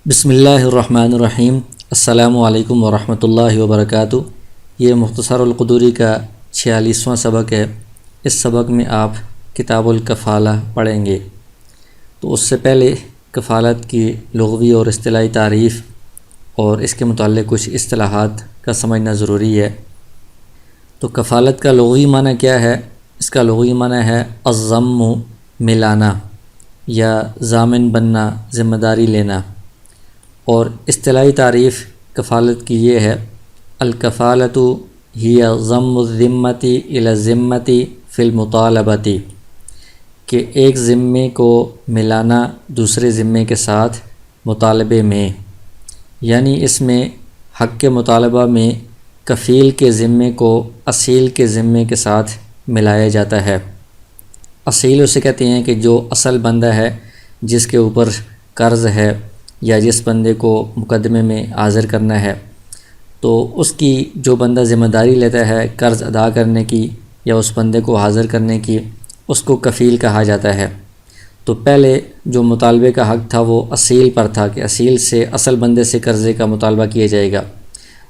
بسم اللہ الرحمن الرحیم۔ السلام علیکم ورحمۃ اللہ وبرکاتہ۔ یہ مختصر القدوری کا 46واں سبق ہے۔ اس سبق میں آپ کتاب الکفالہ پڑھیں گے۔ تو اس سے پہلے کفالت کی لغوی اور اصطلاحی تعریف اور اس کے متعلق کچھ اصطلاحات کا سمجھنا ضروری ہے۔ تو کفالت کا لغوی معنی کیا ہے؟ اس کا لغوی معنی ہے الضم، ملانا یا ضامن بننا، ذمہ داری لینا۔ اور اصطلاحی تعریف کفالت کی یہ ہے الکفالۃ ہی ضم الذمۃ الی الذمۃ فی المطالبۃ، کہ ایک ذمے کو ملانا دوسرے ذمے کے ساتھ مطالبے میں، یعنی اس میں حق کے مطالبہ میں کفیل کے ذمے کو اصیل کے ذمے کے ساتھ ملایا جاتا ہے۔ اصیل اسے کہتے ہیں کہ جو اصل بندہ ہے، جس کے اوپر قرض ہے یا جس بندے کو مقدمے میں حاضر کرنا ہے، تو اس کی جو بندہ ذمہ داری لیتا ہے قرض ادا کرنے کی یا اس بندے کو حاضر کرنے کی، اس کو کفیل کہا جاتا ہے۔ تو پہلے جو مطالبے کا حق تھا وہ اصیل پر تھا کہ اصیل سے، اصل بندے سے قرضے کا مطالبہ کیا جائے گا۔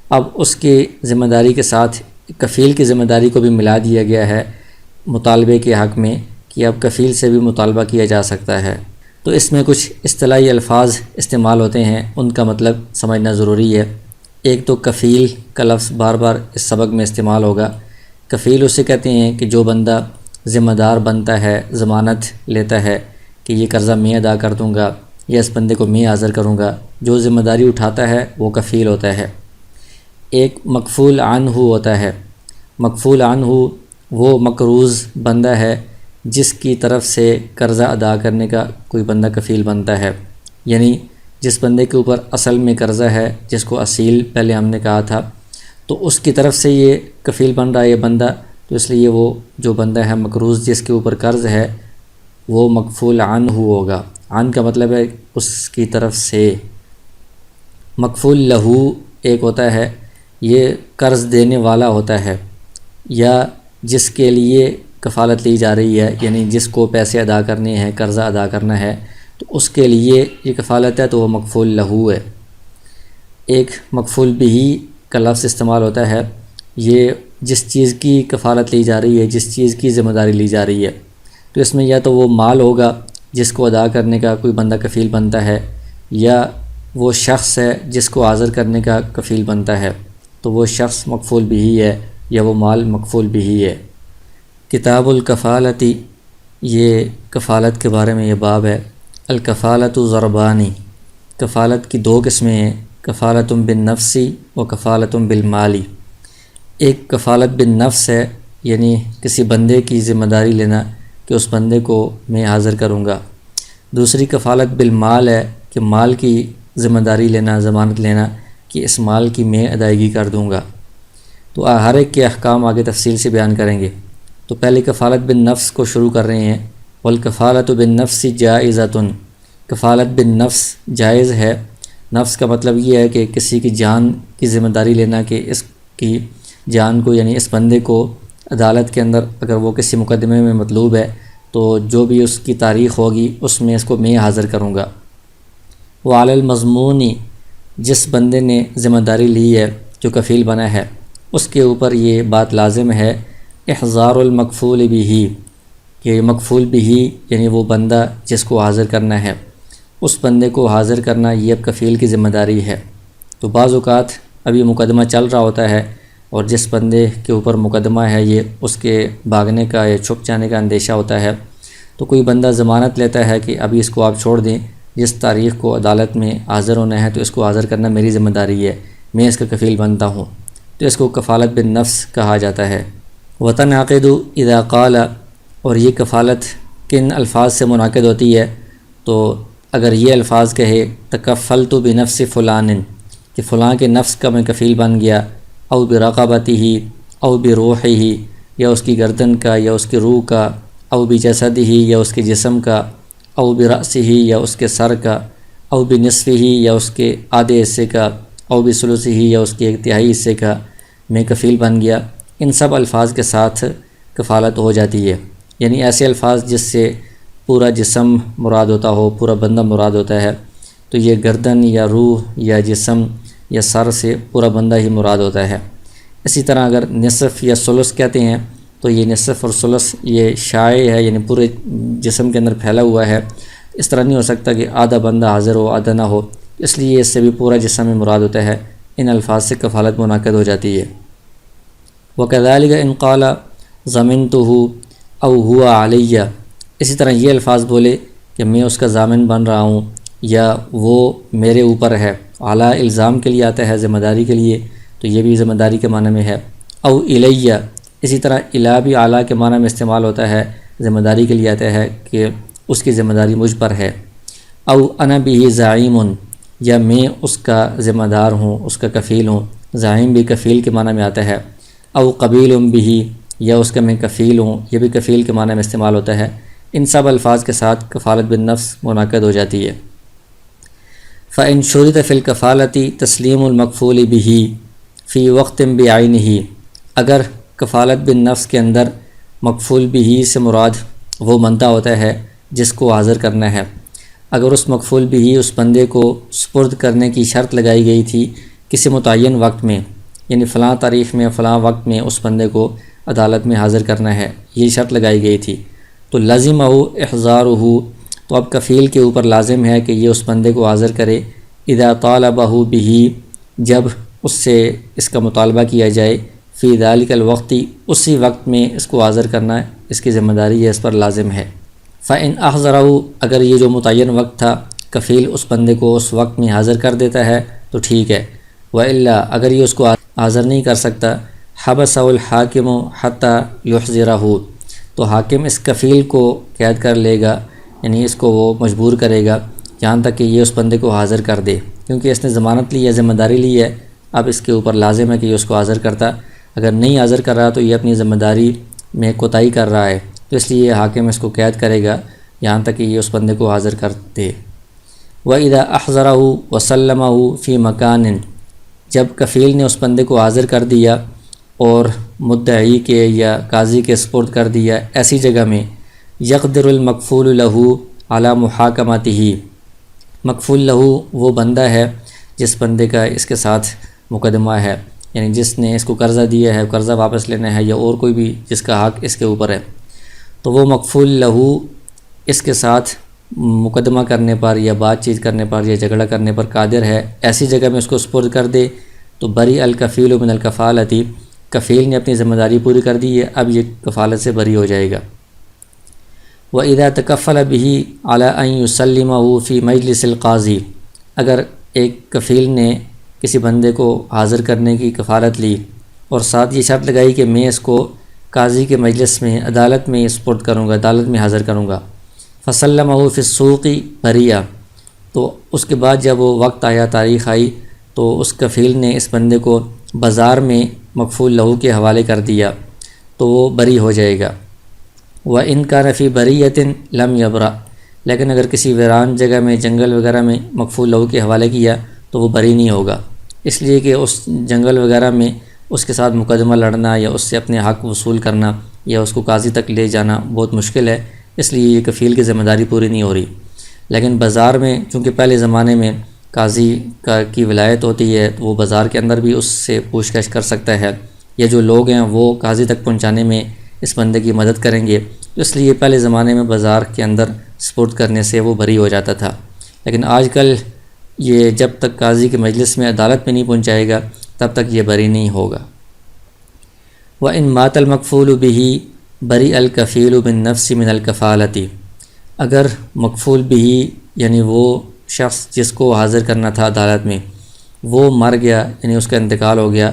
اب اس کی ذمہ داری کے ساتھ کفیل کی ذمہ داری کو بھی ملا دیا گیا ہے مطالبے کے حق میں، کہ اب کفیل سے بھی مطالبہ کیا جا سکتا ہے۔ تو اس میں کچھ اصطلاحی الفاظ استعمال ہوتے ہیں، ان کا مطلب سمجھنا ضروری ہے۔ ایک تو کفیل کا لفظ بار بار اس سبق میں استعمال ہوگا۔ کفیل اسے کہتے ہیں کہ جو بندہ ذمہ دار بنتا ہے، ضمانت لیتا ہے کہ یہ قرضہ میں ادا کر دوں گا یا اس بندے کو میں حاضر کروں گا، جو ذمہ داری اٹھاتا ہے وہ کفیل ہوتا ہے۔ ایک مکفول عنہ ہوتا ہے۔ مکفول عنہ وہ مقروض بندہ ہے جس کی طرف سے قرضہ ادا کرنے کا کوئی بندہ کفیل بنتا ہے، یعنی جس بندے کے اوپر اصل میں قرضہ ہے، جس کو اصیل پہلے ہم نے کہا تھا، تو اس کی طرف سے یہ کفیل بن رہا ہے یہ بندہ، تو اس لیے وہ جو بندہ ہے مقروض جس کے اوپر قرض ہے وہ مکفول عنہ ہوگا۔ عن کا مطلب ہے اس کی طرف سے۔ مکفول لہو ایک ہوتا ہے، یہ قرض دینے والا ہوتا ہے یا جس کے لیے کفالت لی جا رہی ہے، یعنی جس کو پیسے ادا کرنے ہیں، قرضہ ادا کرنا ہے، تو اس کے لیے یہ کفالت ہے، تو وہ مکفول لہو ہے۔ ایک مکفول بہی کا لفظ استعمال ہوتا ہے، یہ جس چیز کی کفالت لی جا رہی ہے، جس چیز کی ذمہ داری لی جا رہی ہے، تو اس میں یا تو وہ مال ہوگا جس کو ادا کرنے کا کوئی بندہ کفیل بنتا ہے، یا وہ شخص ہے جس کو حاضر کرنے کا کفیل بنتا ہے، تو وہ شخص مکفول بہی ہے یا وہ مال مکفول بہی ہے۔ کتاب الکفالت، یہ کفالت کے بارے میں یہ باب ہے۔ الکفالت ضربانی، کفالت کی دو قسمیں ہیں، کفالت بالنفس و کفالت بالمالی۔ ایک کفالت بالنفس ہے، یعنی کسی بندے کی ذمہ داری لینا کہ اس بندے کو میں حاضر کروں گا۔ دوسری کفالت بالمال ہے کہ مال کی ذمہ داری لینا، ضمانت لینا کہ اس مال کی میں ادائیگی کر دوں گا۔ تو ہر ایک کے احکام آگے تفصیل سے بیان کریں گے۔ تو پہلے کفالت بالنفس کو شروع کر رہے ہیں۔ والکفالت بالنفس جائزۃ، کفالت بالنفس جائز ہے۔ نفس کا مطلب یہ ہے کہ کسی کی جان کی ذمہ داری لینا کہ اس کی جان کو، یعنی اس بندے کو عدالت کے اندر اگر وہ کسی مقدمے میں مطلوب ہے تو جو بھی اس کی تاریخ ہوگی اس میں اس کو میں حاضر کروں گا۔ وعلی المضمون، جس بندے نے ذمہ داری لی ہے، جو کفیل بنا ہے، اس کے اوپر یہ بات لازم ہے احضار المکفول بھی، کہ مکفول بھی یعنی وہ بندہ جس کو حاضر کرنا ہے، اس بندے کو حاضر کرنا یہ اب کفیل کی ذمہ داری ہے۔ تو بعض اوقات ابھی مقدمہ چل رہا ہوتا ہے اور جس بندے کے اوپر مقدمہ ہے یہ اس کے بھاگنے کا یا چھپ جانے کا اندیشہ ہوتا ہے، تو کوئی بندہ ضمانت لیتا ہے کہ ابھی اس کو آپ چھوڑ دیں، جس تاریخ کو عدالت میں حاضر ہونا ہے تو اس کو حاضر کرنا میری ذمہ داری ہے، میں اس کا کفیل بنتا ہوں، تو اس کو کفالت بالنفس کہا جاتا ہے۔ وتنعقد اذا قال، اور یہ کفالت کن الفاظ سے منعقد ہوتی ہے؟ تو اگر یہ الفاظ کہے تکفلت بنفس فلان، کہ فلاں کے نفس کا میں کفیل بن گیا، او برقبتہ او بروحہ، یا اس کی گردن کا یا اس کی روح کا، او بجسدہ یا اس کے جسم کا، او برأسہ یا اس کے سر کا، او بنصفہ یا اس کے آدھے حصے کا، او بثلثہ یا اس کے ایک تہائی حصے کا میں کفیل بن گیا، ان سب الفاظ کے ساتھ کفالت ہو جاتی ہے۔ یعنی ایسے الفاظ جس سے پورا جسم مراد ہوتا ہو، پورا بندہ مراد ہوتا ہے، تو یہ گردن یا روح یا جسم یا سر سے پورا بندہ ہی مراد ہوتا ہے۔ اسی طرح اگر نصف یا ثلث کہتے ہیں تو یہ نصف اور ثلث یہ شائع ہے، یعنی پورے جسم کے اندر پھیلا ہوا ہے۔ اس طرح نہیں ہو سکتا کہ آدھا بندہ حاضر ہو آدھا نہ ہو، اس لیے اس سے بھی پورا جسم ہی مراد ہوتا ہے۔ ان الفاظ سے کفالت منعقد ہو جاتی ہے۔ وَكَذَلِكَ إِنْ قَالَ ضَمِنْتُهُ أَوْ هُوَ عَلَيَّ، اسی طرح یہ الفاظ بولے کہ میں اس کا ضامن بن رہا ہوں یا وہ میرے اوپر ہے۔ اعلیٰ الزام کے لیے آتا ہے، ذمہ داری کے لیے، تو یہ بھی ذمہ داری کے معنی میں ہے۔ او الیہ، اسی طرح الا بھی اعلیٰ کے معنی میں استعمال ہوتا ہے، ذمہ داری کے لیے آتا ہے کہ اس کی ذمہ داری مجھ پر ہے۔ او انا بہ زعیم، یا میں اس کا ذمہ دار ہوں، اس کا کفیل ہوں۔ زعیم بھی کفیل کے معنی میں آتا ہے۔ او قبیل بہ، یا اس کا میں کفیل ہوں، یہ بھی کفیل کے معنی میں استعمال ہوتا ہے۔ ان سب الفاظ کے ساتھ کفالت بالنفس منعقد ہو جاتی ہے۔ فَإِن شُرِطَ فِي الْكَفَالَةِ تَسْلِيمُ الْمَكْفُولِ بِهِ فِي وَقْتٍ بِعَيْنِهِ، اگر کفالت بالنفس کے اندر مکفول بہ سے مراد وہ بندہ ہوتا ہے جس کو حاضر کرنا ہے، اگر اس مکفول بہ اس بندے کو سپرد کرنے کی شرط لگائی گئی تھی کسی متعین وقت میں، یعنی فلاں تاریخ میں فلاں وقت میں اس بندے کو عدالت میں حاضر کرنا ہے، یہ شرط لگائی گئی تھی، تو لازمہ احضارہ، تو اب کفیل کے اوپر لازم ہے کہ یہ اس بندے کو حاضر کرے۔ اذا طالبہ بہ، جب اس سے اس کا مطالبہ کیا جائے، فی ذالک الوقت، اسی وقت میں اس کو حاضر کرنا اس کی ذمہ داری ہے، اس پر لازم ہے۔ فإن احضرہ، اگر یہ جو متعین وقت تھا کفیل اس بندے کو اس وقت میں حاضر کر دیتا ہے تو ٹھیک ہے۔ وإلا، اگر یہ اس کو حاضر نہیں کر سکتا، حبسہ الحاکم حتی یحضرہ، تو حاکم اس کفیل کو قید کر لے گا، یعنی اس کو وہ مجبور کرے گا یہاں تک کہ یہ اس بندے کو حاضر کر دے، کیونکہ اس نے ضمانت لی ہے، ذمہ داری لی ہے، اب اس کے اوپر لازم ہے کہ یہ اس کو حاضر کرتا۔ اگر نہیں حاضر کر رہا تو یہ اپنی ذمہ داری میں کوتاہی کر رہا ہے، تو اس لیے حاکم اس کو قید کرے گا یہاں تک کہ یہ اس بندے کو حاضر کر دے۔ وَإِذَا أَحْضَرَهُ وَسَلَّمَهُ فِي مَكَانٍ، جب کفیل نے اس بندے کو حاضر کر دیا اور مدعی کے یا قاضی کے سپرد کر دیا ایسی جگہ میں، یقدر المکفول لہ علی محاکمتہ، مکفول لہ وہ بندہ ہے جس بندے کا اس کے ساتھ مقدمہ ہے، یعنی جس نے اس کو قرضہ دیا ہے، قرضہ واپس لینا ہے، یا اور کوئی بھی جس کا حق اس کے اوپر ہے، تو وہ مکفول لہ اس کے ساتھ مقدمہ کرنے پر یا بات چیت کرنے پر یا جھگڑا کرنے پر قادر ہے، ایسی جگہ میں اس کو سپرد کر دے تو بری الکفیل من الکفالۃ، کفیل نے اپنی ذمہ داری پوری کر دی ہے، اب یہ کفالت سے بری ہو جائے گا۔ وَإِذَا تَكَفَّلَ بِهِ عَلَىٰ أَن يُسَلِّمَهُ فِي مَجْلِسِ الْقَاضِي، اگر ایک کفیل نے کسی بندے کو حاضر کرنے کی کفالت لی اور ساتھ یہ شرط لگائی کہ میں اس کو قاضی کے مجلس میں عدالت میں سپرد کروں گا، عدالت میں حاضر کروں گا، فَسَلَّمَهُ فِي السُّوقِ بَرِیَّ، تو اس کے بعد جب وہ وقت آیا، تاریخ آئی، تو اس کفیل نے اس بندے کو بازار میں مکفول لہو کے حوالے کر دیا تو وہ بری ہو جائے گا۔ وَإِنْ كَانَ فِي بَرِيَّةٍ لَمْ يَبْرَأْ، لیکن اگر کسی ویران جگہ میں جنگل وغیرہ میں مکفول لہو کے حوالے کیا تو وہ بری نہیں ہوگا، اس لیے کہ اس جنگل وغیرہ میں اس کے ساتھ مقدمہ لڑنا یا اس سے اپنے حق وصول کرنا یا اس کو قاضی تک لے جانا بہت مشکل ہے، اس لیے یہ کفیل کی ذمہ داری پوری نہیں ہو رہی۔ لیکن بازار میں چونکہ پہلے زمانے میں قاضی کی ولایت ہوتی ہے تو وہ بازار کے اندر بھی اس سے پوچھ گچھ کر سکتا ہے، یا جو لوگ ہیں وہ قاضی تک پہنچانے میں اس بندے کی مدد کریں گے، تو اس لیے پہلے زمانے میں بازار کے اندر سپرد کرنے سے وہ بری ہو جاتا تھا۔ لیکن آج کل یہ جب تک قاضی کے مجلس میں عدالت میں نہیں پہنچائے گا تب تک یہ بری نہیں ہوگا۔ وَإِن مَاتَ الْمَكْفُولُ بِهِ بَرِئَ الْكَفِيلُ بِالنَّفْسِ مِنَ الْكَفَالَةِ، اگر مکفول بِهِ یعنی وہ شخص جس کو حاضر کرنا تھا عدالت میں وہ مر گیا، یعنی اس کا انتقال ہو گیا،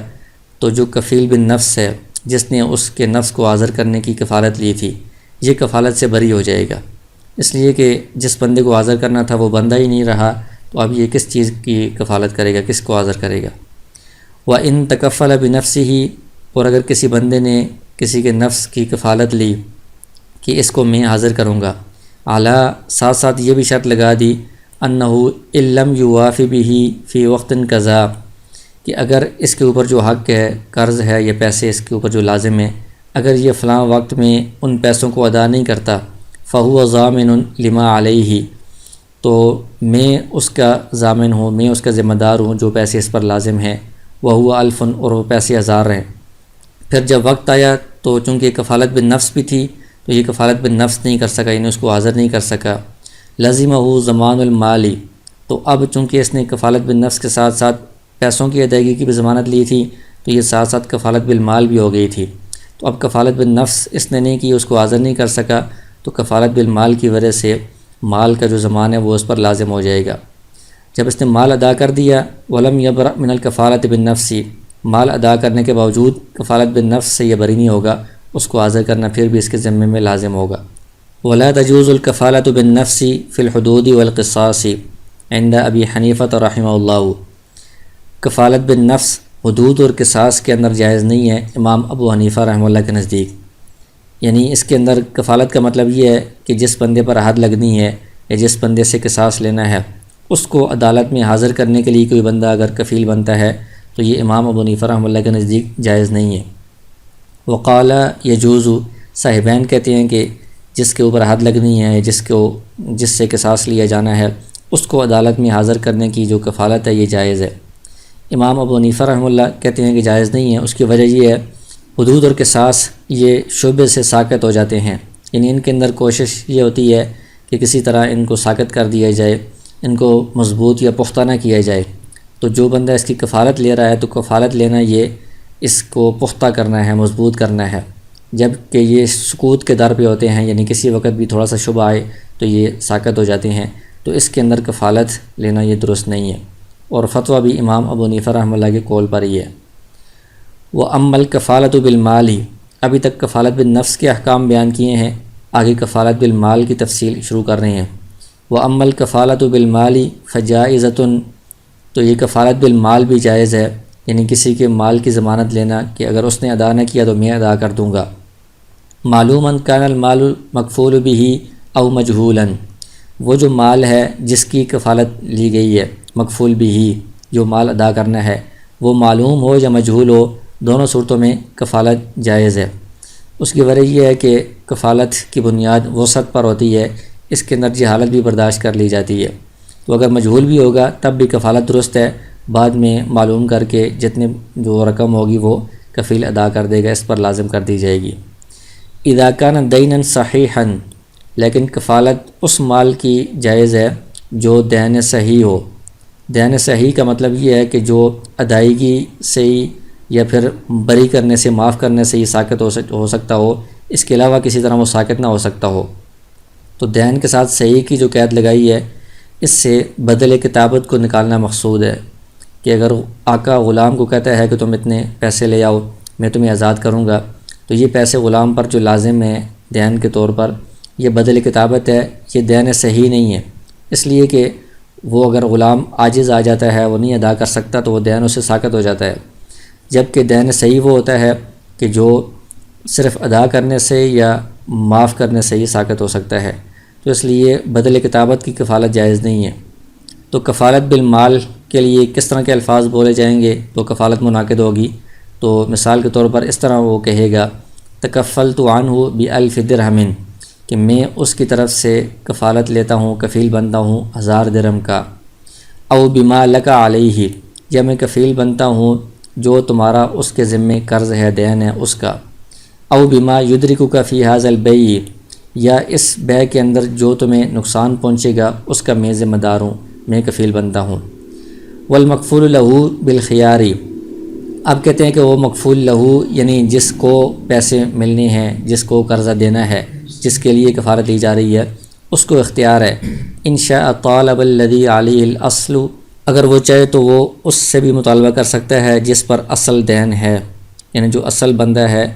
تو جو کفیل بالنفس ہے جس نے اس کے نفس کو حاضر کرنے کی کفالت لی تھی یہ کفالت سے بری ہو جائے گا، اس لیے کہ جس بندے کو حاضر کرنا تھا وہ بندہ ہی نہیں رہا، تو اب یہ کس چیز کی کفالت کرے گا، کس کو حاضر کرے گا۔ وَإِن تَكَفَّلَ بِنَفْسِهِ، اور اگر کسی بندے نے کسی کے نفس کی کفالت لی کہ اس کو میں حاضر کروں گا، اعلیٰ ساتھ ساتھ یہ بھی شرط لگا دی انَّهُ إِن لَمْ يُوَافِ بِهِ فِي وَقْتٍ كَذَا، کہ اگر اس کے اوپر جو حق ہے، قرض ہے یا پیسے اس کے اوپر جو لازم ہے، اگر یہ فلاں وقت میں ان پیسوں کو ادا نہیں کرتا، فَهُوَ ضَامِنٌ لِمَا عَلَيْهِ، تو میں اس کا ضامن ہوں، میں اس کا ذمہ دار ہوں جو پیسے اس پر لازم ہیں، وہو الفن، اور وہ پیسے 1000 ہیں۔ پھر جب وقت آیا تو چونکہ کفالت بالنفس بھی تھی تو یہ کفالت بالنفس نہیں کر سکا، یعنی اس کو حاضر نہیں کر سکا۔ لازمہ ضمان المالی، تو اب چونکہ اس نے کفالت بالنفس کے ساتھ ساتھ پیسوں کی ادائیگی کی بھی ضمانت لی تھی تو یہ ساتھ ساتھ کفالت بالمال بھی ہو گئی تھی۔ تو اب کفالت بالنفس اس نے نہیں کی، اس کو حاضر نہیں کر سکا، تو کفالت بالمال کی وجہ سے مال کا جو ضمان ہے وہ اس پر لازم ہو جائے گا۔ جب اس نے مال ادا کر دیا، ولم یبرأ من الکفالۃ بالنفس، مال ادا کرنے کے باوجود کفالت بالنفس سے یہ بری نہیں ہوگا، اس کو حاضر کرنا پھر بھی اس کے ذمے میں لازم ہوگا۔ ولا تجوز الکفالۃ بالنفس فی الحدود والقصاص عند ابی حنیفہ رحمہ اللہ، کفالت بالنفس حدود اور قصاص کے اندر جائز نہیں ہے امام ابو حنیفہ رحمہ اللہ کے نزدیک۔ یعنی اس کے اندر کفالت کا مطلب یہ ہے کہ جس بندے پر حد لگنی ہے یا جس بندے سے قصاص لینا ہے اس کو عدالت میں حاضر کرنے کے لیے کوئی بندہ اگر کفیل بنتا ہے تو یہ امام ابو حنیفہ رحمہ اللہ کے نزدیک جائز نہیں ہے۔ وقال یجوز، صاحبین کہتے ہیں کہ جس کے اوپر حد لگنی ہے، جس سے قصاص لیا جانا ہے اس کو عدالت میں حاضر کرنے کی جو کفالت ہے یہ جائز ہے۔ امام ابو حنیفہ رحمہ اللہ کہتے ہیں کہ جائز نہیں ہے۔ اس کی وجہ یہ ہے حدود اور قصاص یہ شعبے سے ساقط ہو جاتے ہیں، یعنی ان کے اندر کوشش یہ ہوتی ہے کہ کسی طرح ان کو ساقط کر دیا جائے، ان کو مضبوط یا پختہ نہ کیا جائے۔ تو جو بندہ اس کی کفالت لے رہا ہے تو کفالت لینا یہ اس کو پختہ کرنا ہے، مضبوط کرنا ہے، جب کہ یہ سقوط کے در پہ ہوتے ہیں، یعنی کسی وقت بھی تھوڑا سا شبہ آئے تو یہ ساقط ہو جاتے ہیں، تو اس کے اندر کفالت لینا یہ درست نہیں ہے، اور فتویٰ بھی امام ابو حنیفہ رحمہ اللہ کے قول پر ہی ہے۔ وہ امل کفالت بالمال، ہی ابھی تک کفالت بالنفس کے احکام بیان کیے ہیں، آگے کفالت بالمال کی تفصیل شروع کر رہے ہیں۔ وہ امل کفالت بالمال فجائزۃ، تو یہ کفالت بالمال بھی جائز ہے، یعنی کسی کے مال کی ضمانت لینا کہ اگر اس نے ادا نہ کیا تو میں ادا کر دوں گا۔ معلوماً کان المال مکفول به او مجہولاً، وہ جو مال ہے جس کی کفالت لی گئی ہے، مکفول به، جو مال ادا کرنا ہے وہ معلوم ہو یا مجہول ہو، دونوں صورتوں میں کفالت جائز ہے۔ اس کی وجہ یہ ہے کہ کفالت کی بنیاد وسعت پر ہوتی ہے، اس کے اندر جہالت بھی برداشت کر لی جاتی ہے، تو اگر مجہول بھی ہوگا تب بھی کفالت درست ہے، بعد میں معلوم کر کے جتنے جو رقم ہوگی وہ کفیل ادا کر دے گا، اس پر لازم کر دی جائے گی۔ اذا کان دینا صحیحا، لیکن کفالت اس مال کی جائز ہے جو دین صحیح ہو۔ دین صحیح کا مطلب یہ ہے کہ جو ادائیگی سے ہی یا پھر بری کرنے سے، معاف کرنے سے ہی ساقط ہو سکتا ہو، اس کے علاوہ کسی طرح وہ ساقط نہ ہو سکتا ہو۔ تو دین کے ساتھ صحیح کی جو قید لگائی ہے اس سے بدل کتابت کو نکالنا مقصود ہے، کہ اگر آقا غلام کو کہتا ہے کہ تم اتنے پیسے لے آؤ میں تمہیں آزاد کروں گا، تو یہ پیسے غلام پر جو لازم ہے دین کے طور پر، یہ بدل کتابت ہے، یہ دین صحیح نہیں ہے، اس لیے کہ وہ اگر غلام عاجز آ جاتا ہے، وہ نہیں ادا کر سکتا، تو وہ دین اسے ساقط ہو جاتا ہے، جبکہ دین صحیح وہ ہوتا ہے کہ جو صرف ادا کرنے سے یا معاف کرنے سے ہی ساقط ہو سکتا ہے، تو اس لیے بدل کتابت کی کفالت جائز نہیں ہے۔ تو کفالت بالمال کے لیے کس طرح کے الفاظ بولے جائیں گے تو کفالت منعقد ہوگی؟ تو مثال کے طور پر اس طرح وہ کہے گا تکفلت عنہ بألف درہم، کہ میں اس کی طرف سے کفالت لیتا ہوں، کفیل بنتا ہوں 1000 درہم کا۔ او بما لک علیہ، یا میں کفیل بنتا ہوں جو تمہارا اس کے ذمے قرض ہے، دین ہے اس کا۔ او بما یدرکک فی ھذا البیع، یا اس بیع کے اندر جو تمہیں نقصان پہنچے گا اس کا میں ذمہ دار ہوں، میں کفیل بنتا ہوں۔ والمکفول لہ بالخیار، اب کہتے ہیں کہ وہ مکفول لہو یعنی جس کو پیسے ملنے ہیں، جس کو قرضہ دینا ہے، جس کے لیے کفالت دی جا رہی ہے، اس کو اختیار ہے۔ ان شاء طالب الذی علیہ الاصل، اگر وہ چاہے تو وہ اس سے بھی مطالبہ کر سکتا ہے جس پر اصل دین ہے، یعنی جو اصل بندہ ہے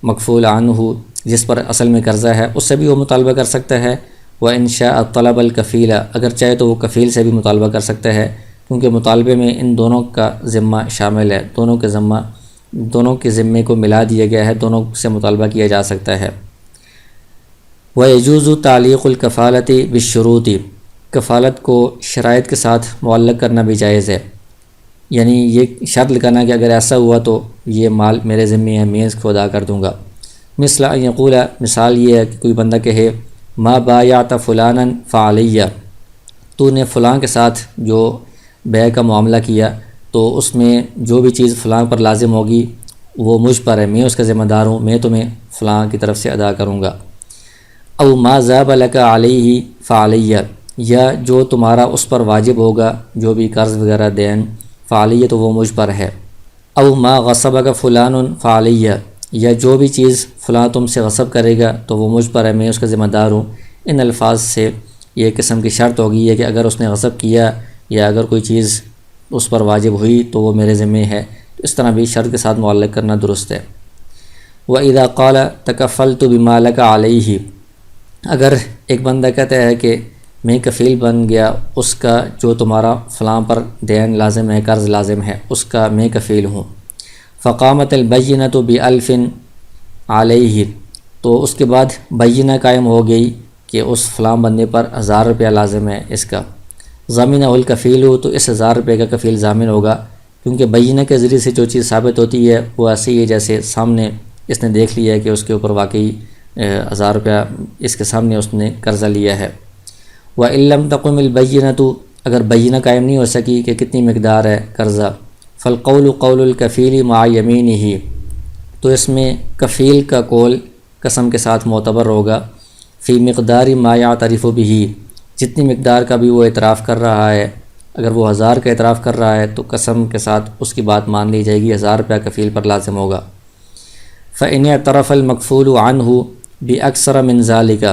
مکفول عنہ، جس پر اصل میں قرضہ ہے، اس سے بھی وہ مطالبہ کر سکتا ہے۔ وَإِن شَاءَ طَلَبَ الْكَفِيلَ، اگر چاہے تو وہ کفیل سے بھی مطالبہ کر سکتا ہے، کیونکہ مطالبے میں ان دونوں کا ذمہ شامل ہے، دونوں کے ذمے کو ملا دیا گیا ہے، دونوں سے مطالبہ کیا جا سکتا ہے۔ وَيَجُوزُ تَعْلِيقُ الْكَفَالَةِ بِالشُّرُوطِ، کفالت کو شرائط کے ساتھ معلق کرنا بھی جائز ہے، یعنی یہ شرط لگانا کہ اگر ایسا ہوا تو یہ مال میرے ذمے ہے، میں اس کو ادا کر دوں گا۔ مثل ان یقول، مثال یہ ہے کہ کوئی بندہ کہے ما بایعت فلانا فعلیہ، تو نے فلاں کے ساتھ جو بیع کا معاملہ کیا تو اس میں جو بھی چیز فلاں پر لازم ہوگی وہ مجھ پر ہے، میں اس کا ذمہ دار ہوں، میں تمہیں فلاں کی طرف سے ادا کروں گا۔ او ما ذاب لک علیہ فعلیہ، یا جو تمہارا اس پر واجب ہوگا جو بھی قرض وغیرہ دین، فعلیہ تو وہ مجھ پر ہے۔ او ما غصبک فلان فعلیہ، یا جو بھی چیز فلاں تم سے غصب کرے گا تو وہ مجھ پر ہے، میں اس کا ذمہ دار ہوں۔ ان الفاظ سے یہ قسم کی شرط ہوگی ہے کہ اگر اس نے غصب کیا یا اگر کوئی چیز اس پر واجب ہوئی تو وہ میرے ذمہ ہے، تو اس طرح بھی شرط کے ساتھ معلق کرنا درست ہے۔ وَإِذَا قَالَ تَكَفَّلْتُ بِمَا لَكَ عَلَيْهِ، اگر ایک بندہ کہتا ہے کہ میں کفیل بن گیا اس کا جو تمہارا فلاں پر دین لازم ہے، قرض لازم ہے، اس کا میں کفیل ہوں۔ فقامت البینۃ بألف علیہ، تو اس کے بعد بینہ قائم ہو گئی کہ اس فلاں بندے پر 1000 روپیہ لازم ہے اس کا، ضامنہ الکفیل ہو، تو اس 1000 روپے کا کفیل ضامن ہوگا، کیونکہ بینہ کے ذریعے سے جو چیز ثابت ہوتی ہے وہ ایسی ہے جیسے سامنے اس نے دیکھ لیا ہے کہ اس کے اوپر واقعی 1000 روپیہ اس کے سامنے اس نے قرضہ لیا ہے۔ وَإِن لَّمْ تَقُمِ الْبَيِّنَةُ، اگر بینہ قائم نہیں ہو سکی کہ کتنی مقدار ہے قرضہ، فالقول قول الکفیل مع یمینہ، تو اس میں کفیل کا قول قسم کے ساتھ معتبر ہوگا، فی مقدار ما یعترف بہ، جتنی مقدار کا بھی وہ اعتراف کر رہا ہے، اگر وہ 1000 کا اعتراف کر رہا ہے تو قسم کے ساتھ اس کی بات مان لی جائے گی، 1000 روپیہ کفیل پر لازم ہوگا۔ فإن اعترف المکفول عنہ بأکثر من ذلک،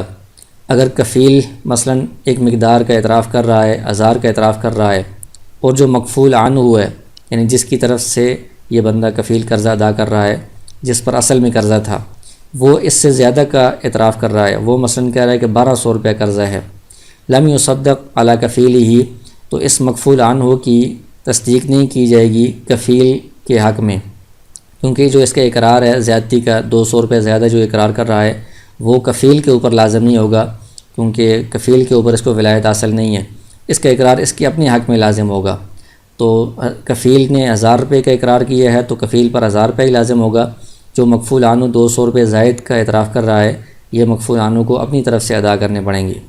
اگر کفیل مثلا ایک مقدار کا اعتراف کر رہا ہے، 1000 کا اعتراف کر رہا ہے، اور جو مکفول عنہ ہے یعنی جس کی طرف سے یہ بندہ کفیل قرضہ ادا کر رہا ہے، جس پر اصل میں قرضہ تھا، وہ اس سے زیادہ کا اعتراف کر رہا ہے، وہ مثلا کہہ رہا ہے کہ 1200 روپیہ قرضہ ہے، لم یصدق علی کفیلہ، تو اس مکفول عنہ کی تصدیق نہیں کی جائے گی کفیل کے حق میں، کیونکہ جو اس کا اقرار ہے زیادتی کا، 200 روپے زیادہ جو اقرار کر رہا ہے وہ کفیل کے اوپر لازم نہیں ہوگا، کیونکہ کفیل کے اوپر اس کو ولایت حاصل نہیں ہے، اس کا اقرار اس کے اپنے حق میں لازم ہوگا۔ تو کفیل نے 1000 روپے کا اقرار کیا ہے تو کفیل پر 1000 روپے ہی لازم ہوگا، جو مکفول عنہ 200 روپے زائد کا اعتراف کر رہا ہے یہ مکفول عنہ کو اپنی طرف سے ادا کرنے پڑیں گے۔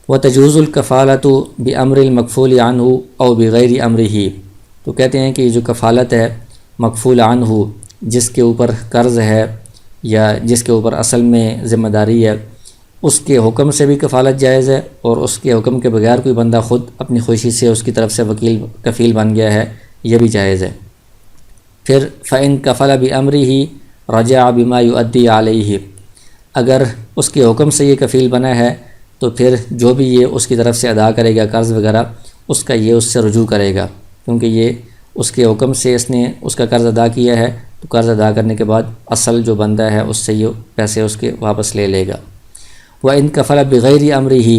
وتجوز الکفالۃ بامر المکفول عنہ او بغیر امرہ، تو کہتے ہیں کہ یہ جو کفالت ہے مکفول عنہ جس کے اوپر قرض ہے یا جس کے اوپر اصل میں ذمہ داری ہے، اس کے حکم سے بھی کفالت جائز ہے، اور اس کے حکم کے بغیر کوئی بندہ خود اپنی خوشی سے اس کی طرف سے وکیل کفیل بن گیا ہے، یہ بھی جائز ہے۔ پھر فإن کفل بأمرہ رجع بما یؤدی علیہ، اگر اس کے حکم سے یہ کفیل بنا ہے تو پھر جو بھی یہ اس کی طرف سے ادا کرے گا قرض وغیرہ، اس کا یہ اس سے رجوع کرے گا، کیونکہ یہ اس کے حکم سے اس نے اس کا قرض ادا کیا ہے، تو قرض ادا کرنے کے بعد اصل جو بندہ ہے اس سے یہ پیسے اس کے واپس لے لے گا۔ وَإِن کفل بغیر امرہ،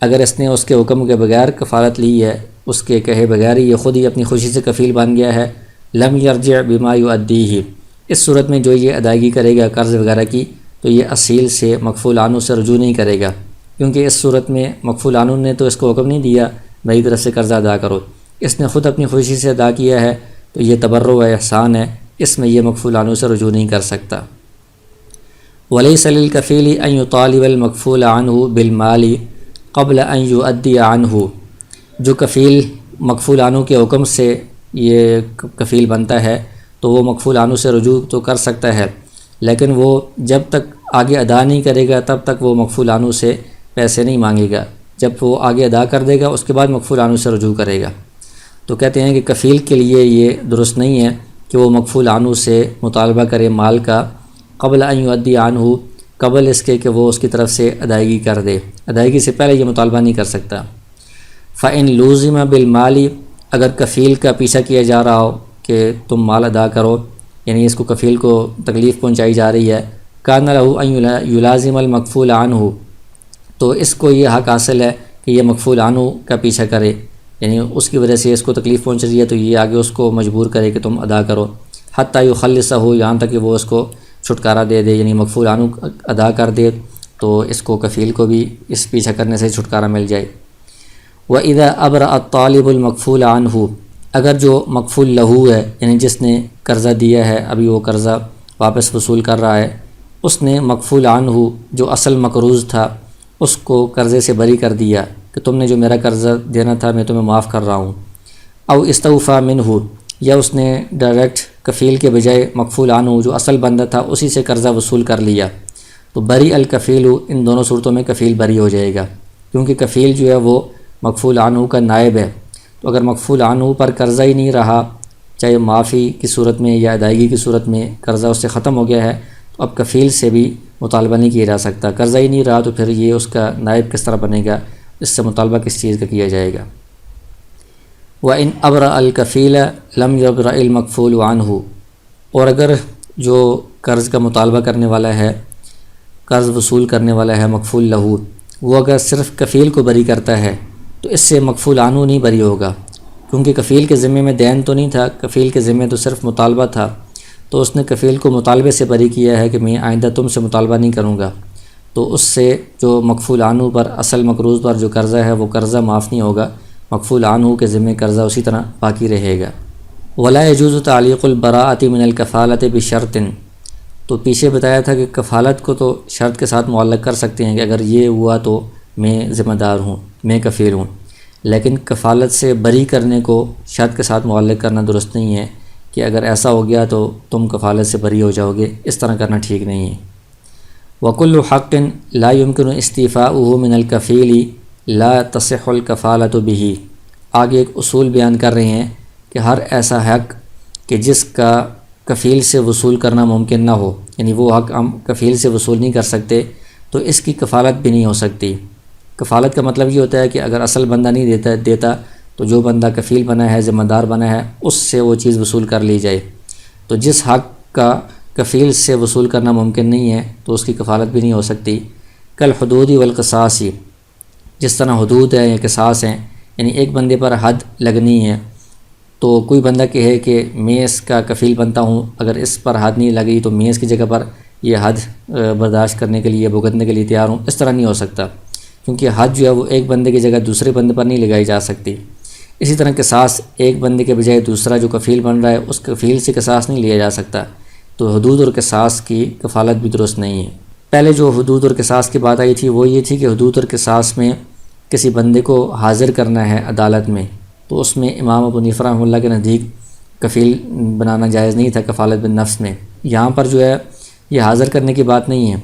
اگر اس نے اس کے حکم کے بغیر کفالت لی ہے، اس کے کہے بغیر ہی یہ خود ہی اپنی خوشی سے کفیل بن گیا ہے، لم یرجع بما یؤدیہ، اس صورت میں جو یہ ادائیگی کرے گا قرض وغیرہ کی تو یہ اصیل سے مکفول عنہ سے رجوع نہیں کرے گا، کیونکہ اس صورت میں مکفول عنہ نے تو اس کو حکم نہیں دیا میری طرف سے قرضہ ادا کرو، اس نے خود اپنی خوشی سے ادا کیا ہے، تو یہ تبرع ہے، احسان ہے، اس میں یہ مکفول عنہ سے رجوع نہیں کر سکتا۔ وَلَيْسَ لِلْكَفِيلِ أَن يُطَالِبَ الْمَكْفُولَ عَنْهُ بِالْمَالِ قَبْلَ أَن يُؤَدِّيَ عَنْهُ، جو کفیل مکفول عنہ کے حکم سے یہ کفیل بنتا ہے تو وہ مکفول عنہ سے رجوع تو کر سکتا ہے، لیکن وہ جب تک آگے ادا نہیں کرے گا تب تک وہ مکفول عنہ سے پیسے نہیں مانگے گا، جب وہ آگے ادا کر دے گا اس کے بعد مکفول عنہ سے رجوع کرے گا۔ تو کہتے ہیں کہ کفیل کے لیے یہ درست نہیں ہے کہ وہ مکفول عنہ سے مطالبہ کرے مال کا، قبل ان یؤدی عنہ، قبل اس کے کہ وہ اس کی طرف سے ادائیگی کر دے، ادائیگی سے پہلے یہ مطالبہ نہیں کر سکتا۔ فإن لُزِمَ بِالْمَالِ، اگر کفیل کا پیچھا کیا جا رہا ہو کہ تم مال ادا کرو، یعنی اس کو کفیل کو تکلیف پہنچائی جا رہی ہے، کان لہ ان یلازم المکفول عنہ، تو اس کو یہ حق حاصل ہے کہ یہ مکفول عنہ کا پیچھا کرے، یعنی اس کی وجہ سے اس کو تکلیف پہنچ رہی ہے تو یہ آگے اس کو مجبور کرے کہ تم ادا کرو، حتی یخلصہ، یہاں تک کہ وہ اس کو چھٹکارا دے دے، یعنی مکفول عنہ ادا کر دے تو اس کو کفیل کو بھی اس پیچھا کرنے سے چھٹکارا مل جائے۔ وَإِذَا أَبْرَأَ الطَّالِبُ الْمَكْفُولَ عَنْهُ، اگر جو مکفول لہو ہے یعنی جس نے قرضہ دیا ہے ابھی وہ قرضہ واپس وصول کر رہا ہے، اس نے مکفول عنہ جو اصل مقروض تھا اس کو قرضے سے بری کر دیا، کہ تم نے جو میرا قرضہ دینا تھا میں تمہیں معاف کر رہا ہوں، او استوفا منہ، یا اس نے ڈائریکٹ کفیل کے بجائے مکفول عنہ جو اصل بندہ تھا اسی سے قرضہ وصول کر لیا، تو بری الکفیل، ان دونوں صورتوں میں کفیل بری ہو جائے گا، کیونکہ کفیل جو ہے وہ مکفول عنہ کا نائب ہے۔ تو اگر مکفول عنہ پر قرضہ ہی نہیں رہا، چاہے معافی کی صورت میں یا ادائیگی کی صورت میں قرضہ اس سے ختم ہو گیا ہے، تو اب کفیل سے بھی مطالبہ نہیں کیا جا سکتا۔ قرضہ ہی نہیں رہا تو پھر یہ اس کا نائب کس طرح بنے گا، اس سے مطالبہ کس چیز کا کیا جائے گا۔ وَإِنْ أَبْرَأَ الْكَفِيلَ لَمْ يَبْرَأِ الْمَكْفُولُ عَنْهُ، اور اگر جو قرض کا مطالبہ کرنے والا ہے، قرض وصول کرنے والا ہے مکفول لہو، وہ اگر صرف کفیل کو بری کرتا ہے تو اس سے مکفول عنہ نہیں بری ہوگا، کیونکہ کفیل کے ذمے میں دین تو نہیں تھا، کفیل کے ذمے تو صرف مطالبہ تھا، تو اس نے کفیل کو مطالبے سے بری کیا ہے کہ میں آئندہ تم سے مطالبہ نہیں کروں گا، تو اس سے جو مکفول عنہ پر اصل مقروض پر جو قرضہ ہے وہ قرضہ معاف نہیں ہوگا، مکفول عنہ کے ذمے قرضہ اسی طرح باقی رہے گا۔ ولا يجوز تعلیق البراءۃ من الکفالۃ بشرط، تو پیچھے بتایا تھا کہ کفالت کو تو شرط کے ساتھ معلق کر سکتے ہیں کہ اگر یہ ہوا تو میں ذمہ دار ہوں، میں کفیل ہوں، لیکن کفالت سے بری کرنے کو شرط کے ساتھ معلق کرنا درست نہیں ہے کہ اگر ایسا ہو گیا تو تم کفالت سے بری ہو جاؤ گے، اس طرح کرنا ٹھیک نہیں ہے۔ وَكُلُّ حَقٍ لَا يُمْكِنُ اسْتِيفَاؤُهُ مِنَ الْكَفِيلِ لَا تَصِحُّ الْكَفَالَةُ بِهِ، آگے ایک اصول بیان کر رہے ہیں کہ ہر ایسا حق کہ جس کا کفیل سے وصول کرنا ممکن نہ ہو، یعنی وہ حق ہم کفیل سے وصول نہیں کر سکتے، تو اس کی کفالت بھی نہیں ہو سکتی۔ کفالت کا مطلب یہ ہوتا ہے کہ اگر اصل بندہ نہیں دیتا تو جو بندہ کفیل بنا ہے، ذمہ دار بنا ہے، اس سے وہ چیز وصول کر لی جائے۔ تو جس حق کا کفیل سے وصول کرنا ممکن نہیں ہے تو اس کی کفالت بھی نہیں ہو سکتی۔ کل حدود والقصاص، جس طرح حدود ہے یا قصاص ہیں، یعنی ایک بندے پر حد لگنی ہے، تو کوئی بندہ کہے کہ میں اس کا کفیل بنتا ہوں، اگر اس پر حد نہیں لگی تو میں اس کی جگہ پر یہ حد برداشت کرنے کے لیے، بھگتنے کے لیے تیار ہوں، اس طرح نہیں ہو سکتا، کیونکہ حد جو ہے وہ ایک بندے کی جگہ دوسرے بندے پر نہیں لگائی جا سکتی۔ اسی طرح قصاص، ایک بندے کے بجائے دوسرا جو کفیل بن رہا ہے اس کفیل سے قصاص نہیں لیا جا سکتا، تو حدود اور قصاص کی کفالت بھی درست نہیں ہے۔ پہلے جو حدود اور قصاص کی بات آئی تھی وہ یہ تھی کہ حدود اور قصاص میں کسی بندے کو حاضر کرنا ہے عدالت میں، تو اس میں امام ابو حنیفہ رحمہ اللہ کے نزدیک کفیل بنانا جائز نہیں تھا کفالت بالنفس میں۔ یہاں پر جو ہے یہ حاضر کرنے کی بات نہیں ہے،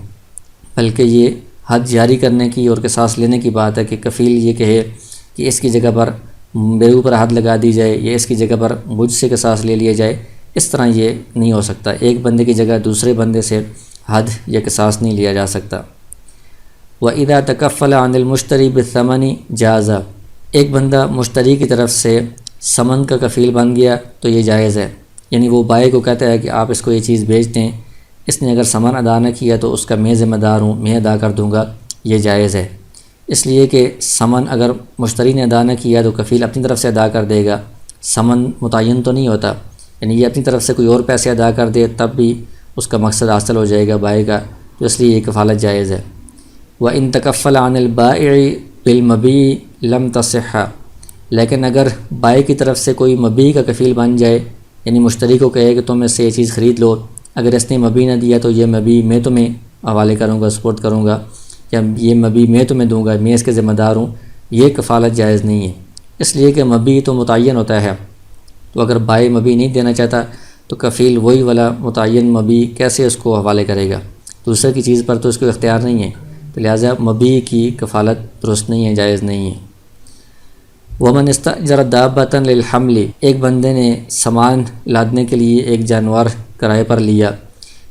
بلکہ یہ حد جاری کرنے کی اور قصاص لینے کی بات ہے کہ کفیل یہ کہے کہ اس کی جگہ پر میرے اوپر حد لگا دی جائے یا اس کی جگہ پر مجھ سے قصاص لے لیا جائے، اس طرح یہ نہیں ہو سکتا، ایک بندے کی جگہ دوسرے بندے سے حد یا قصاص نہیں لیا جا سکتا۔ وَإِذَا تَكَفَّلَ عَنِ الْمُشْتَرِي بِالثَّمَنِ جَازَ، ایک بندہ مشتری کی طرف سے ثمن کا کفیل بن گیا تو یہ جائز ہے، یعنی وہ بائع کو کہتا ہے کہ آپ اس کو یہ چیز بیچ دیں، اس نے اگر ثمن ادا نہ کیا تو اس کا میں ذمہ دار ہوں، میں ادا کر دوں گا، یہ جائز ہے، اس لیے کہ ثمن اگر مشتری نے ادا نہ کیا تو کفیل اپنی طرف سے ادا کر دے گا، ثمن متعین تو نہیں ہوتا، یعنی یہ اپنی طرف سے کوئی اور پیسے ادا کر دے تب بھی اس کا مقصد حاصل ہو جائے گا بائع کا، تو اس لیے یہ کفالت جائز ہے۔ وَإِن تَكَفَّلَ عَنِ الْبَائِعِ بِالْمَبِيعِ لَمْ تَصِحَّ، لیکن اگر بائع کی طرف سے کوئی مبیع کا کفیل بن جائے، یعنی مشتری کو کہے کہ تم اس سے یہ چیز خرید لو، اگر اس نے مبیع نہ دیا تو یہ مبیع میں تمہیں حوالے کروں گا، سپورٹ کروں گا، یا یہ مبیع میں تمہیں دوں گا، میں اس کے ذمہ دار ہوں، یہ کفالت جائز نہیں ہے، اس لیے کہ مبیع تو متعین ہوتا ہے، تو اگر بائع مبیع نہیں دینا چاہتا تو کفیل وہی والا متعین مبیع کیسے اس کو حوالے کرے گا، دوسرے کی چیز پر تو اس کو اختیار نہیں ہے، تو لہٰذا مبیع کی کفالت درست نہیں ہے، جائز نہیں ہے۔ وَمَنِ اسْتَأْجَرَ دَابَّةً لِلْحَمْلِ، ایک بندے نے سامان لادنے کے لیے ایک جانور کرائے پر لیا،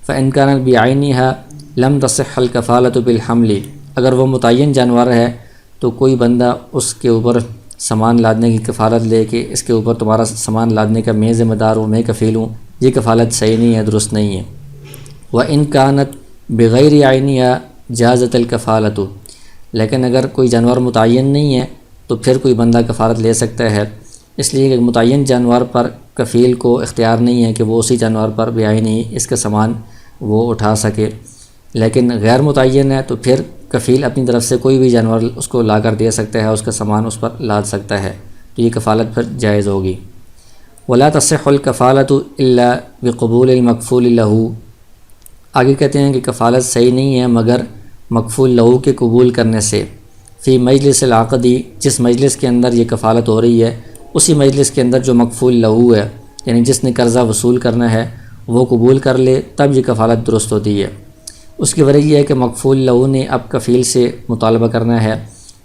فَإِنْ كَانَتْ بِعَيْنِهَا لَمْ تَصِحَّ الْكَفَالَةُ بِالْحَمْلِ، اگر وہ متعین جانور ہے تو کوئی بندہ اس کے اوپر سامان لادنے کی کفالت لے کہ اس کے اوپر تمہارا سامان لادنے کا میں ذمہ دار ہوں، میں کفیل ہوں، یہ کفالت صحیح نہیں ہے، درست نہیں ہے۔ وَإِنْ كَانَتْ بِغَيْرِ عَيْنِهَا جازت الکفالت، لیکن اگر کوئی جانور متعین نہیں ہے تو پھر کوئی بندہ کفالت لے سکتا ہے، اس لیے کہ متعین جانور پر کفیل کو اختیار نہیں ہے کہ وہ اسی جانور پر بعینی اس کا سامان وہ اٹھا سکے، لیکن غیر متعین ہے تو پھر کفیل اپنی طرف سے کوئی بھی جانور اس کو لا کر دے سکتا ہے، اس کا سامان اس پر لاد سکتا ہے، تو یہ کفالت پھر جائز ہوگی۔ وَلَا تَصِحُّ الْكَفَالَةُ إِلَّا بِقُبُولِ الْمَكْفُولِ لَهُ، آگے کہتے ہیں کہ کفالت صحیح نہیں ہے مگر مکفول لہو کے قبول کرنے سے، فی مجلس العقدی، جس مجلس کے اندر یہ کفالت ہو رہی ہے اسی مجلس کے اندر جو مکفول لہو ہے، یعنی جس نے قرضہ وصول کرنا ہے وہ قبول کر لے، تب یہ کفالت درست ہوتی ہے۔ اس کی وجہ یہ ہے کہ مکفول لہو نے اب کفیل سے مطالبہ کرنا ہے،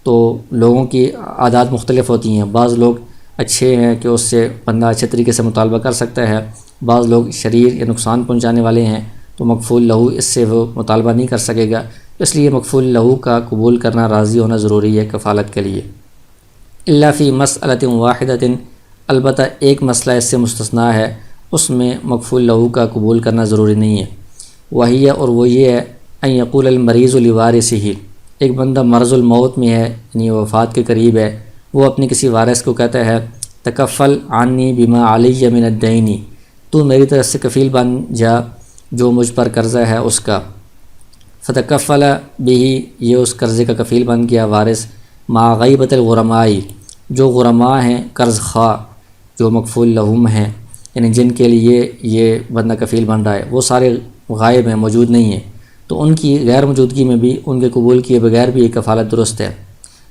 تو لوگوں کی عادات مختلف ہوتی ہیں۔ بعض لوگ اچھے ہیں کہ اس سے بندہ اچھے طریقے سے مطالبہ کر سکتا ہے، بعض لوگ شریر یا نقصان پہنچانے والے ہیں تو مکفول لہو اس سے وہ مطالبہ نہیں کر سکے گا، اس لیے مکفول لہو کا قبول کرنا، راضی ہونا ضروری ہے کفالت کے لیے۔ الا فی مسئلۃ واحدۃ، البتہ ایک مسئلہ اس سے مستثنیٰ ہے، اس میں مکفول لہو کا قبول کرنا ضروری نہیں ہے۔ وہی اور وہ یہ ہے ان یقول المریض لوارثہ، ایک بندہ مرض الموت میں ہے، یعنی وفات کے قریب ہے، وہ اپنے کسی وارث کو کہتا ہے تکفل عنی بما علی من الدین، تو میری طرف سے کفیل بن جا جو مجھ پر قرضہ ہے اس کا۔ فتکفل بہ، یہ اس قرضے کا کفیل بن گیا وارث، مع غیبت الغرماء، جو غرماء ہیں قرض خواہ جو مکفول لہم ہیں، یعنی جن کے لیے یہ بندہ کفیل بن رہا ہے وہ سارے غائب ہیں، موجود نہیں ہیں، تو ان کی غیر موجودگی میں بھی ان کے قبول کیے بغیر بھی یہ کفالت درست ہے۔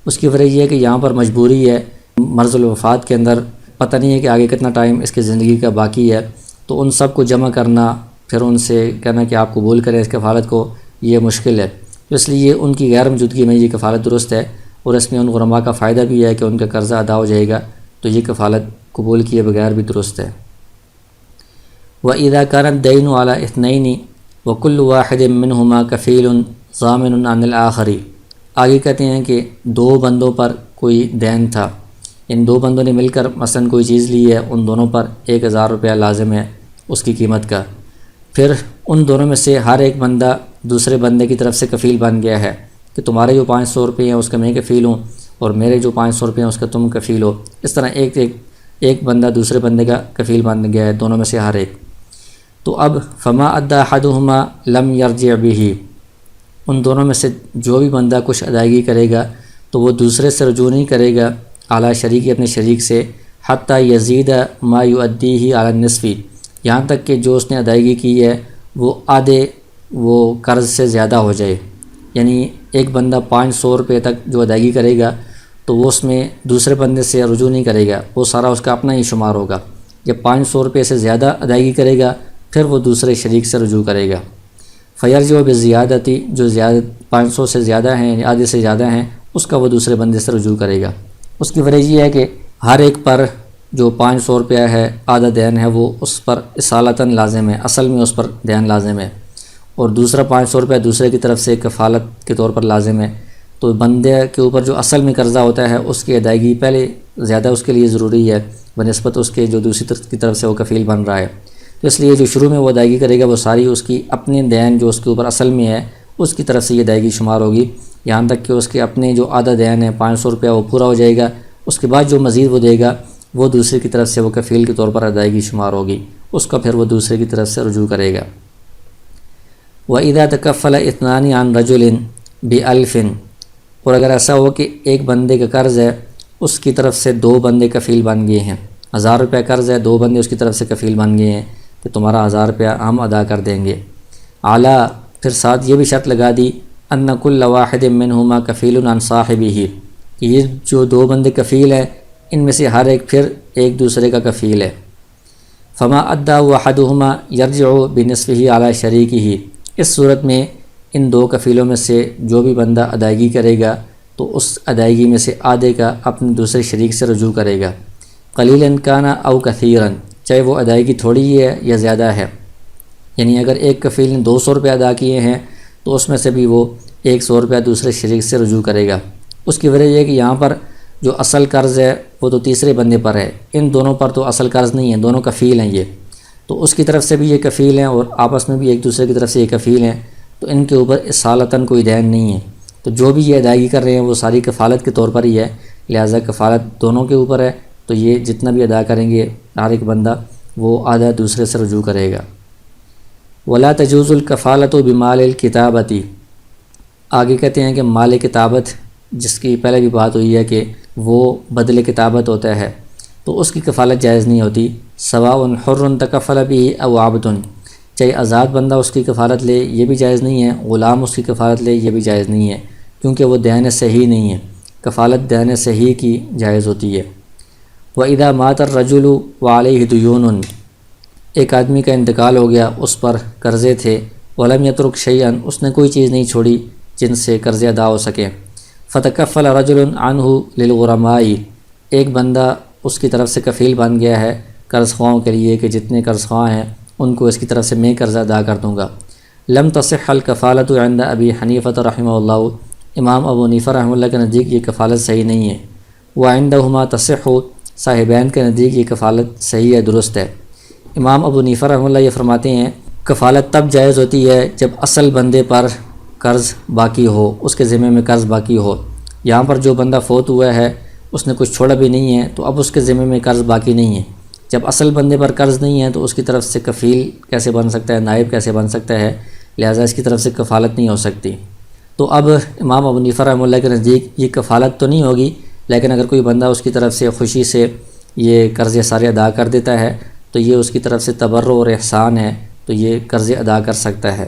اس کی وجہ یہ ہے کہ یہاں پر مجبوری ہے، مرض الوفات کے اندر پتہ نہیں ہے کہ آگے کتنا ٹائم اس کی زندگی کا باقی ہے، تو ان سب کو جمع کرنا، پھر ان سے کہنا کہ آپ قبول کریں اس کفالت کو، یہ مشکل ہے، اس لیے ان کی غیر موجودگی میں یہ کفالت درست ہے، اور اس میں ان غرماء کا فائدہ بھی ہے کہ ان کا قرضہ ادا ہو جائے گا، تو یہ کفالت قبول کیے بغیر بھی درست ہے۔ وَإِذَا كَانَ الدَّيْنُ عَلَى اثْنَيْنِ وَكُلُّ وَاحِدٍ مِّنْهُمَا كَفِيلٌ ضَامِنٌ عَنِ الْآخَرِ، آگے کہتے ہیں کہ دو بندوں پر کوئی دین تھا، ان دو بندوں نے مل کر مثلا کوئی چیز لی ہے، ان دونوں پر 1000 روپیہ لازم ہے اس کی قیمت کا، پھر ان دونوں میں سے ہر ایک بندہ دوسرے بندے کی طرف سے کفیل بن گیا ہے کہ تمہارے جو 500 روپے ہیں اس کا میں کفیل ہوں، اور میرے جو 500 روپے ہیں اس کا تم کفیل ہو، اس طرح ایک بندہ دوسرے بندے کا کفیل بن گیا ہے، دونوں میں سے ہر ایک۔ تو اب فما ادى احدهما لم يرجع به، ان دونوں میں سے جو بھی بندہ کچھ ادائیگی کرے گا تو وہ دوسرے سے رجوع نہیں کرے گا، اعلیٰ شریک اپنے شریک سے، حتی یزید ما یؤدیہ علی النصف، یہاں تک کہ جو اس نے ادائیگی کی ہے وہ آدھے وہ قرض سے زیادہ ہو جائے، یعنی ایک بندہ 500 روپے تک جو ادائیگی کرے گا تو وہ اس میں دوسرے بندے سے رجوع نہیں کرے گا، وہ سارا اس کا اپنا ہی شمار ہوگا۔ جب 500 روپے سے زیادہ ادائیگی کرے گا پھر وہ دوسرے شریک سے رجوع کرے گا۔ فیرجع بزیادتی، جو 500 سے زیادہ ہیں یعنی آدھے سے زیادہ ہیں اس کا وہ دوسرے بندے سے رجوع کرے گا۔ اس کی وجہ یہ ہے کہ ہر ایک پر جو 500 روپیہ ہے آدھا دین ہے وہ اس پر اصالتاً لازم ہے، اصل میں اس پر دین لازم ہے، اور دوسرا 500 روپیہ دوسرے کی طرف سے کفالت کے طور پر لازم ہے، تو بندے کے اوپر جو اصل میں قرضہ ہوتا ہے اس کی ادائیگی پہلے زیادہ اس کے لیے ضروری ہے بنسبت اس کے جو دوسری طرف کی طرف سے وہ کفیل بن رہا ہے، تو اس لیے جو شروع میں وہ ادائیگی کرے گا وہ ساری اس کی اپنے دین جو اس کے اوپر اصل میں ہے اس کی طرف سے یہ ادائیگی شمار ہوگی، یہاں تک کہ اس کے اپنے جو آدھا دین ہے 500 روپیہ وہ پورا ہو جائے گا، اس کے بعد جو مزید وہ دے گا وہ دوسرے کی طرف سے وہ کفیل کے طور پر ادائیگی شمار ہوگی، اس کا پھر وہ دوسرے کی طرف سے رجوع کرے گا۔ وَإِذَا تَكَفَّلَ اثْنَانِ عَنْ رَجُلٍ بِأَلْفٍ، اور اگر ایسا ہو کہ ایک بندے کا قرض ہے اس کی طرف سے دو بندے کفیل بن گئے ہیں، 1000 روپیہ قرض ہے، دو بندے اس کی طرف سے کفیل بن گئے ہیں کہ تمہارا 1000 روپیہ ہم ادا کر دیں گے، اعلیٰ، پھر ساتھ یہ بھی شرط لگا دی ان كل واحد منهما کفیل عن صاحبہ، کہ یہ جو دو بندے کفیل ہیں ان میں سے ہر ایک پھر ایک دوسرے کا کفیل ہے۔ فما ادى احدهما يرجع بنصفه على شریکہ، اس صورت میں ان دو کفیلوں میں سے جو بھی بندہ ادائیگی کرے گا تو اس ادائیگی میں سے آدھے کا اپنے دوسرے شریک سے رجوع کرے گا، قلیلا کان او کثیرا، چاہے وہ ادائیگی تھوڑی ہی ہے یا زیادہ ہے، یعنی اگر ایک کفیل نے 200 روپے ادا کیے ہیں تو اس میں سے بھی وہ 100 روپیہ دوسرے شریک سے رجوع کرے گا۔ اس کی وجہ یہ ہے کہ یہاں پر جو اصل قرض ہے وہ تو تیسرے بندے پر ہے، ان دونوں پر تو اصل قرض نہیں ہے، دونوں کفیل ہیں یہ، تو اس کی طرف سے بھی یہ کفیل ہیں اور آپس میں بھی ایک دوسرے کی طرف سے یہ کفیل ہیں، تو ان کے اوپر اصالتاً کوئی دین نہیں ہے، تو جو بھی یہ ادائیگی کر رہے ہیں وہ ساری کفالت کے طور پر ہی ہے، لہٰذا کفالت دونوں کے اوپر ہے، تو یہ جتنا بھی ادا کریں گے ہر ایک بندہ وہ آدھا دوسرے سے رجوع کرے گا۔ ولا تجوز الکفالۃ بمال الکتابۃ، آگے کہتے ہیں کہ مال کتابت جس کی پہلے بھی بات ہوئی ہے کہ وہ بدل کتابت ہوتا ہے تو اس کی کفالت جائز نہیں ہوتی، سواء حر تکفل به او عبد، چاہے آزاد بندہ اس کی کفالت لے یہ بھی جائز نہیں ہے، غلام اس کی کفالت لے یہ بھی جائز نہیں ہے، کیونکہ وہ دین صحیح نہیں ہے، کفالت دینے سے ہی کی جائز ہوتی ہے۔ وَإِذَا مَاتَ الرَّجُلُ وَعَلَيْهِ دُيُونٌ، ایک آدمی کا انتقال ہو گیا، اس پر قرضے تھے، وَلَمْ يَتْرُكْ شَيْئًا، اس نے کوئی چیز نہیں چھوڑی جن سے قرضے ادا ہو سکیں۔ فَتَكَفَّلَ رَجُلٌ عَنْهُ لِلْغُرَمَاءِ، ایک بندہ اس کی طرف سے کفیل بن گیا ہے قرض خواہوں کے لیے کہ جتنے قرض خواہ ہیں ان کو اس کی طرف سے میں قرض ادا کر دوں گا۔ لم تصح الکفالۃ عند ابی حنیفہ رحمہ اللہ، امام ابو حنیفہ رحمہ اللہ کے نزدیک یہ کفالت صحیح نہیں ہے۔ وعندہما تصح، صاحبین کے نزدیک یہ کفالت صحیح ہے، درست ہے۔ امام ابو حنیفہ رحمہ اللہ یہ فرماتے ہیں کفالت تب جائز ہوتی ہے جب اصل بندے پر قرض باقی ہو، اس کے ذمہ میں قرض باقی ہو۔ یہاں پر جو بندہ فوت ہوا ہے اس نے کچھ چھوڑا بھی نہیں ہے تو اب اس کے ذمہ میں قرض باقی نہیں ہے۔ جب اصل بندے پر قرض نہیں ہے تو اس کی طرف سے کفیل کیسے بن سکتا ہے، نائب کیسے بن سکتا ہے، لہٰذا اس کی طرف سے کفالت نہیں ہو سکتی۔ تو اب امام ابو حنیفہ رحمہ اللہ کے نزدیک یہ کفالت تو نہیں ہوگی، لیکن اگر کوئی بندہ اس کی طرف سے خوشی سے یہ قرضے سارے ادا کر دیتا ہے تو یہ اس کی طرف سے تبرع اور احسان ہے، تو یہ قرضے ادا کر سکتا ہے۔